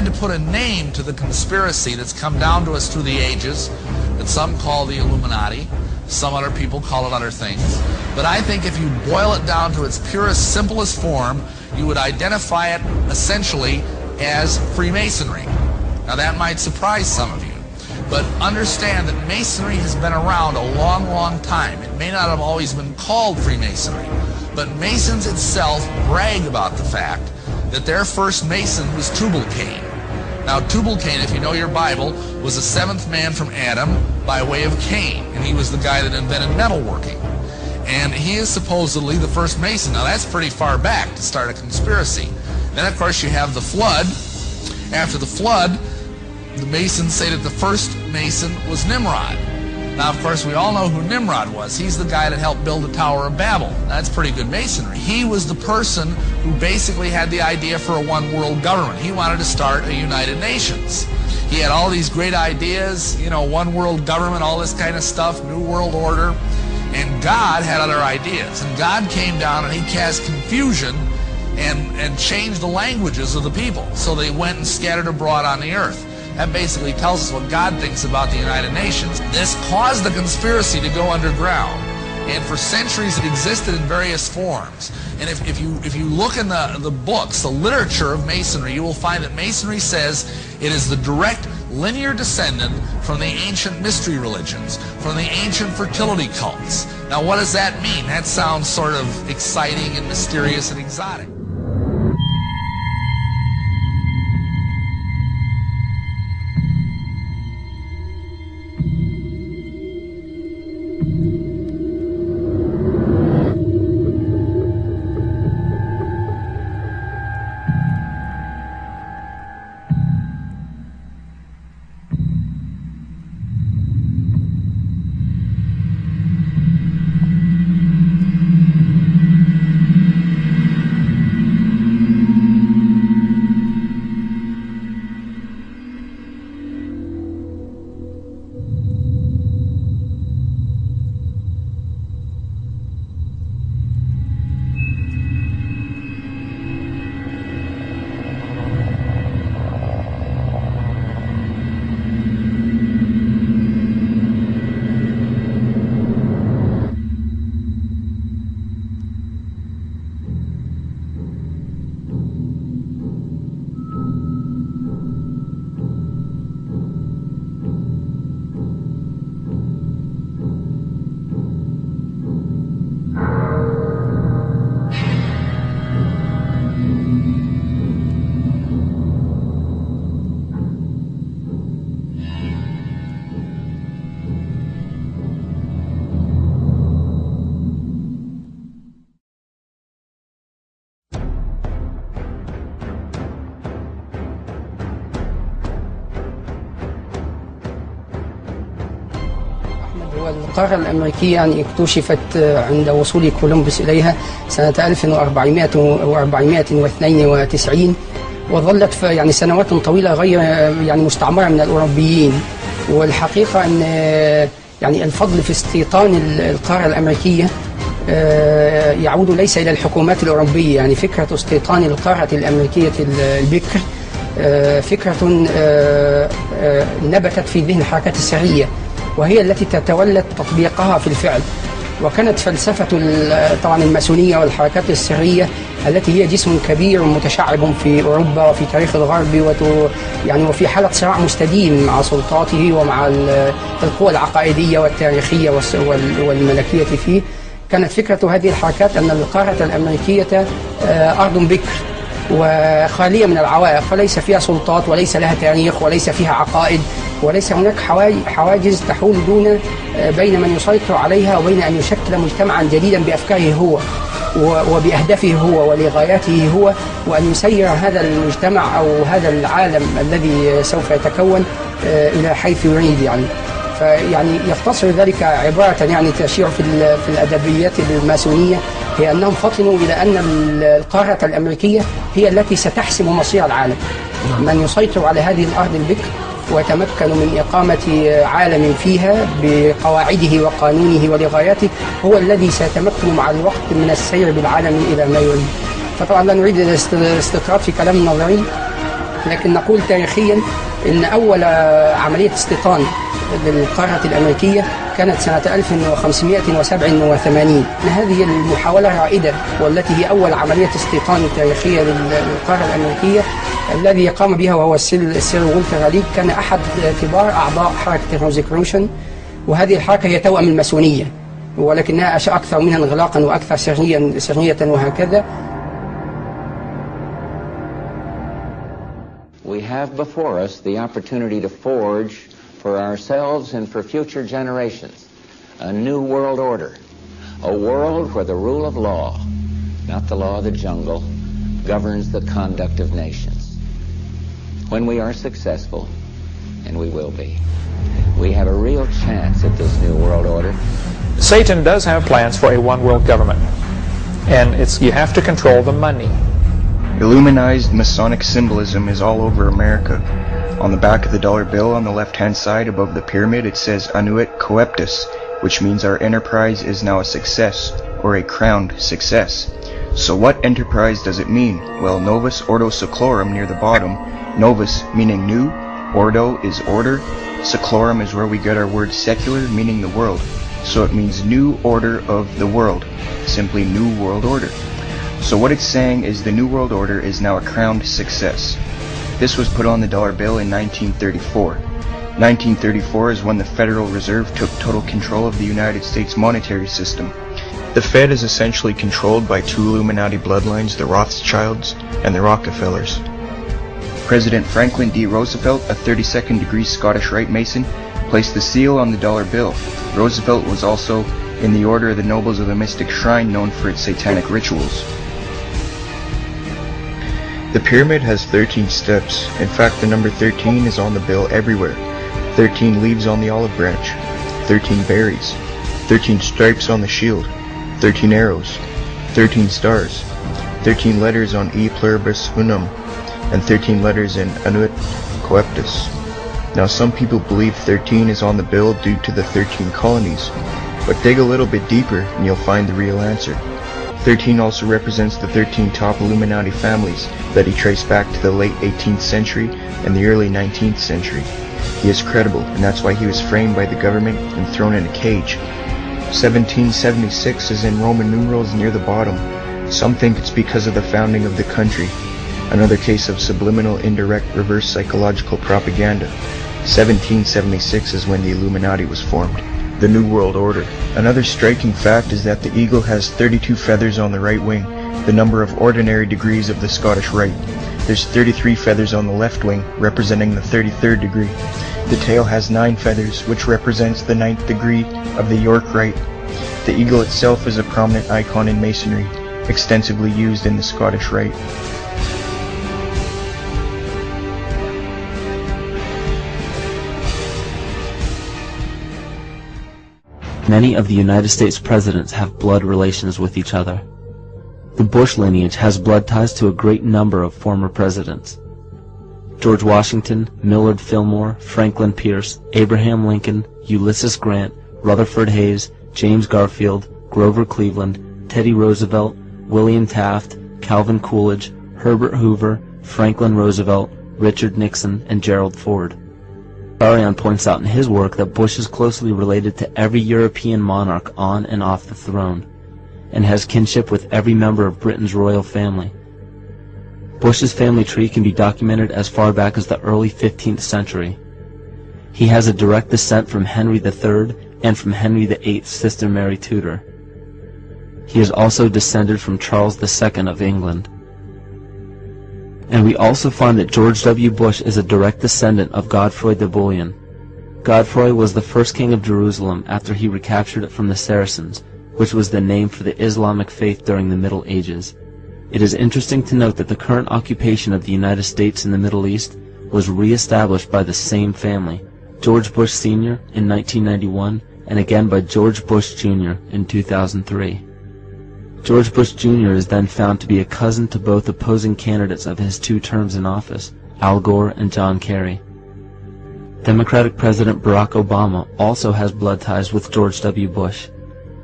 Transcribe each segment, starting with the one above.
had to put a name to the conspiracy that's come down to us through the ages, that some call the Illuminati, some other people call it other things. But I think if you boil it down to its purest, simplest form, you would identify it essentially as Freemasonry. Now that might surprise some of you, but understand that Masonry has been around a long, long time. It may not have always been called Freemasonry, but Masons itself brag about the fact that their first Mason was Tubal-Cain. Now Tubal-Cain, if you know your Bible, was the seventh man from Adam by way of Cain, and he was the guy that invented metalworking. And he is supposedly the first Mason. Now that's pretty far back to start a conspiracy. Then of course you have the flood. After the flood, the Masons say that the first Mason was Nimrod. Now of course we all know who Nimrod was. He's the guy that helped build the Tower of Babel. Now, that's pretty good Masonry. He was the person who basically had the idea for a one world government. He wanted to start a United Nations. He had all these great ideas, you know, one world government, all this kind of stuff, new world order. And God had other ideas. And God came down and he cast confusion and changed the languages of the people. So they went and scattered abroad on the earth. That basically tells us what God thinks about the United Nations. This caused the conspiracy to go underground. And for centuries it existed in various forms. And if you look in the books, the literature of Masonry, you will find that Masonry says it is the direct linear descendant from the ancient mystery religions, from the ancient fertility cults. Now what does that mean? That sounds sort of exciting and mysterious and exotic. القارة الأمريكية يعني اكتشفت عند وصول كولومبوس إليها سنة 1492 وظلت يعني سنوات طويلة غير يعني مستعمرة من الأوروبيين. والحقيقة أن يعني الفضل في استيطان القارة الأمريكية يعود ليس إلى الحكومات الأوروبية. يعني فكرة استيطان القارة الأمريكية البكر فكرة نبتت في ذهن الحركات السرية، وهي التي تتولى تطبيقها في الفعل. وكانت فلسفة طبعا الماسونية والحركات السرية التي هي جسم كبير متشعب في أوروبا وفي تاريخ الغرب يعني وفي حالة صراع مستديم مع سلطاته ومع القوى العقائدية والتاريخية والملكية فيه. كانت فكرة هذه الحركات أن القارة الأمريكية أرض بكر وخالية من العوائق، فليس فيها سلطات وليس لها تاريخ وليس فيها عقائد وليس هناك حواجز تحول بين من يسيطر عليها وبين أن يشكل مجتمعا جديدا بأفكاره هو وبأهدافه هو ولغاياته هو، وأن يسير هذا المجتمع أو هذا العالم الذي سوف يتكون إلى حيث يريد. فيعني يختصر ذلك عبارة يعني تشير في الأدبيات الماسونية هي أنهم فطنوا إلى أن القارة الأمريكية هي التي ستحسم مصير العالم. من يسيطر على هذه الأرض البكر ويتمكن من إقامة عالم فيها بقواعده وقانونه ولغاياته هو الذي سيتمكن مع الوقت من السير بالعالم إلى ما يريد. فطبعا لا نريد الاستطراد في كلام نظري، لكن نقول تاريخيا أن أول عملية استيطان للقارة الأمريكية كانت سنة 1587. هذه المحاولة رائدة، والتي هي أول عملية استيطان تاريخية للقارة الأمريكية الذي قام بها وهو السير والتر ريد. كان أحد كبار أعضاء حركة الروزيكروشن، وهذه الحركة هي توأم الماسونية، ولكنها أكثر منها انغلاقا وأكثر سرية وهكذا. We have before us the opportunity to forge for ourselves and for future generations a new world order, a world where the rule of law, not the law of the jungle, governs the conduct of nations. When we are successful, and we will be, we have a real chance at this new world order. Satan does have plans for a one-world government, and you have to control the money. Illuminized Masonic symbolism is all over America. On the back of the dollar bill on the left-hand side above the pyramid it says Annuit Coeptus, which means our enterprise is now a success, or a crowned success. So what enterprise does it mean? Well, Novus Ordo Seclorum near the bottom, Novus meaning new, Ordo is order, Seclorum is where we get our word secular, meaning the world. So it means new order of the world, simply new world order. So what it's saying is the New World Order is now a crowned success. This was put on the dollar bill in 1934. 1934 is when the Federal Reserve took total control of the United States monetary system. The Fed is essentially controlled by two Illuminati bloodlines, the Rothschilds and the Rockefellers. President Franklin D. Roosevelt, a 32nd degree Scottish Rite Mason, placed the seal on the dollar bill. Roosevelt was also in the Order of the Nobles of the Mystic Shrine, known for its satanic rituals. The pyramid has 13 steps. In fact, the number 13 is on the bill everywhere. 13 leaves on the olive branch, 13 berries, 13 stripes on the shield, 13 arrows, 13 stars, 13 letters on E pluribus unum, and 13 letters in Annuit Coeptus. Now some people believe 13 is on the bill due to the 13 colonies, but dig a little bit deeper and you'll find the real answer. 13 also represents the 13 top Illuminati families that he traced back to the late 18th century and the early 19th century. He is credible, and that's why he was framed by the government and thrown in a cage. 1776 is in Roman numerals near the bottom. Some think it's because of the founding of the country. Another case of subliminal, indirect, reverse psychological propaganda. 1776 is when the Illuminati was formed. The New World Order. Another striking fact is that the eagle has 32 feathers on the right wing, the number of ordinary degrees of the Scottish Rite. There's 33 feathers on the left wing, representing the 33rd degree. The tail has 9 feathers, which represents the 9th degree of the York Rite. The eagle itself is a prominent icon in Masonry, extensively used in the Scottish Rite. Many of the United States presidents have blood relations with each other. The Bush lineage has blood ties to a great number of former presidents. George Washington, Millard Fillmore, Franklin Pierce, Abraham Lincoln, Ulysses Grant, Rutherford Hayes, James Garfield, Grover Cleveland, Teddy Roosevelt, William Taft, Calvin Coolidge, Herbert Hoover, Franklin Roosevelt, Richard Nixon, and Gerald Ford. Arion points out in his work that Bush is closely related to every European monarch on and off the throne, and has kinship with every member of Britain's royal family. Bush's family tree can be documented as far back as the early 15th century. He has a direct descent from Henry III and from Henry VIII's sister Mary Tudor. He is also descended from Charles II of England. And we also find that George W. Bush is a direct descendant of Godfrey de Bouillon. Godfrey was the first king of Jerusalem after he recaptured it from the Saracens, which was the name for the Islamic faith during the Middle Ages. It is interesting to note that the current occupation of the United States in the Middle East was re-established by the same family, George Bush Sr. in 1991, and again by George Bush Jr. in 2003. George Bush Jr. is then found to be a cousin to both opposing candidates of his 2 terms in office, Al Gore and John Kerry. Democratic President Barack Obama also has blood ties with George W. Bush,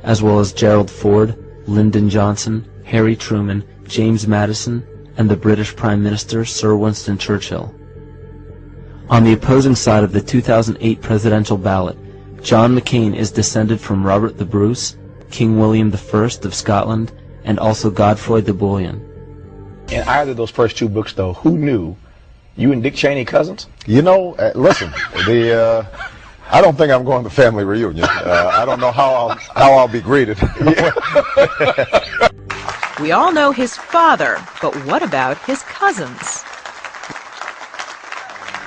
as well as Gerald Ford, Lyndon Johnson, Harry Truman, James Madison, and the British Prime Minister Sir Winston Churchill. On the opposing side of the 2008 presidential ballot, John McCain is descended from Robert the Bruce, King William I of Scotland, and also Godfrey the Bullion. In either of those first two books, though, who knew you and Dick Cheney cousins? You know, listen, I don't think I'm going to family reunion. I don't know how I'll be greeted. We all know his father, but what about his cousins?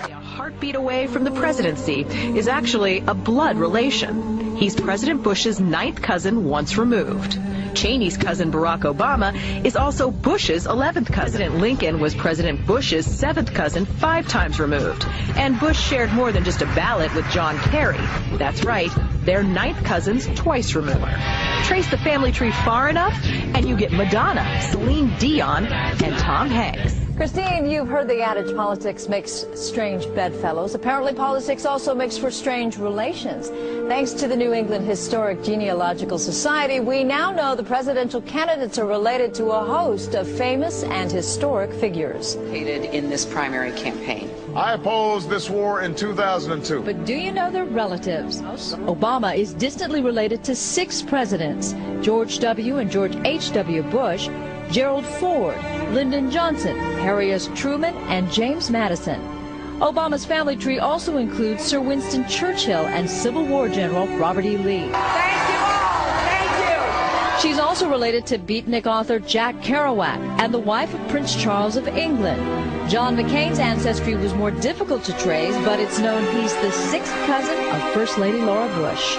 A heartbeat away from the presidency is actually a blood relation. He's President Bush's 9th cousin once removed. Cheney's cousin Barack Obama is also Bush's 11th cousin. President Lincoln was President Bush's 7th cousin 5 times removed. And Bush shared more than just a ballot with John Kerry. That's right, they're 9th cousins twice removed. Trace the family tree far enough, and you get Madonna, Celine Dion, and Tom Hanks. Christine, you've heard the adage politics makes strange bedfellows. Apparently politics also makes for strange relations. Thanks to the New England Historic Genealogical Society, we now know the presidential candidates are related to a host of famous and historic figures. In this primary campaign. I opposed this war in 2002. But do you know their relatives? Obama is distantly related to 6 presidents: George W. and George H.W. Bush, Gerald Ford, Lyndon Johnson, Harry S. Truman, and James Madison. Obama's family tree also includes Sir Winston Churchill and Civil War General Robert E. Lee. Thank you all. Thank you. She's also related to beatnik author Jack Kerouac and the wife of Prince Charles of England. John McCain's ancestry was more difficult to trace, but it's known he's the 6th cousin of First Lady Laura Bush.